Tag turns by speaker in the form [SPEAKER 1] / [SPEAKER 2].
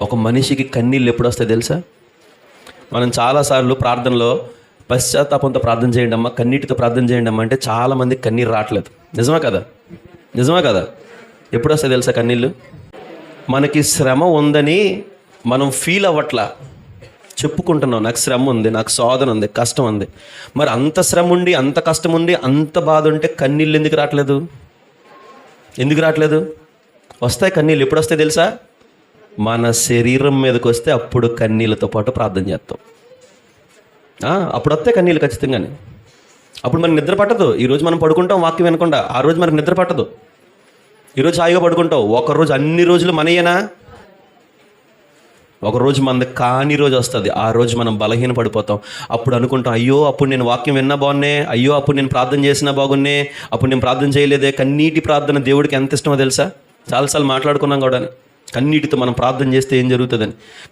[SPEAKER 1] ఒక మనిషికి కన్నీళ్ళు ఎప్పుడు వస్తాయి తెలుసా? మనం చాలాసార్లు ప్రార్థనలో పశ్చాత్తాపంతో ప్రార్థన చేయండి అమ్మా, కన్నీటితో ప్రార్థన చేయండి అమ్మా అంటే చాలామంది కన్నీరు రావట్లేదు. నిజమే కదా? నిజమే కదా? ఎప్పుడు వస్తాయి తెలుసా కన్నీళ్ళు? మనకి శ్రమ ఉందని మనం ఫీల్ అవ్వట్లా, చెప్పుకుంటున్నాం నాకు శ్రమ ఉంది, నాకు శోధన ఉంది, కష్టం ఉంది. మరి అంత శ్రమ ఉండి, అంత కష్టం ఉండి, అంత బాధ ఉంటే కన్నీళ్ళు ఎందుకు రావట్లేదు? ఎందుకు రావట్లేదు? వస్తాయి కన్నీళ్ళు. ఎప్పుడు వస్తాయి తెలుసా? మన శరీరం మీదకి వస్తే అప్పుడు కన్నీళ్ళతో పాటు ప్రార్థన చేస్తాం. అప్పుడు వస్తాయి కన్నీళ్ళు ఖచ్చితంగానే. అప్పుడు మనకి నిద్ర పట్టదు. ఈరోజు మనం పడుకుంటాం వాక్యం వినకుండా, ఆ రోజు మనకు నిద్ర పట్టదు. ఈరోజు హాయిగా పడుకుంటావు, ఒకరోజు అన్ని రోజులు మనయేనా? ఒకరోజు మనది కాని రోజు వస్తుంది, ఆ రోజు మనం బలహీన పడిపోతాం. అప్పుడు అనుకుంటాం, అయ్యో అప్పుడు నేను వాక్యం విన్నా బాగున్నే, అయ్యో అప్పుడు నేను ప్రార్థన చేసినా బాగున్నే, అప్పుడు నేను ప్రార్థన చేయలేదే. కన్నీటి ప్రార్థన దేవుడికి ఎంత ఇష్టమో తెలుసా? చాలాసార్లు మాట్లాడుకున్నాం కూడా, కన్నీటితో మనం ప్రార్థన చేస్తే ఏం జరుగుతుందని.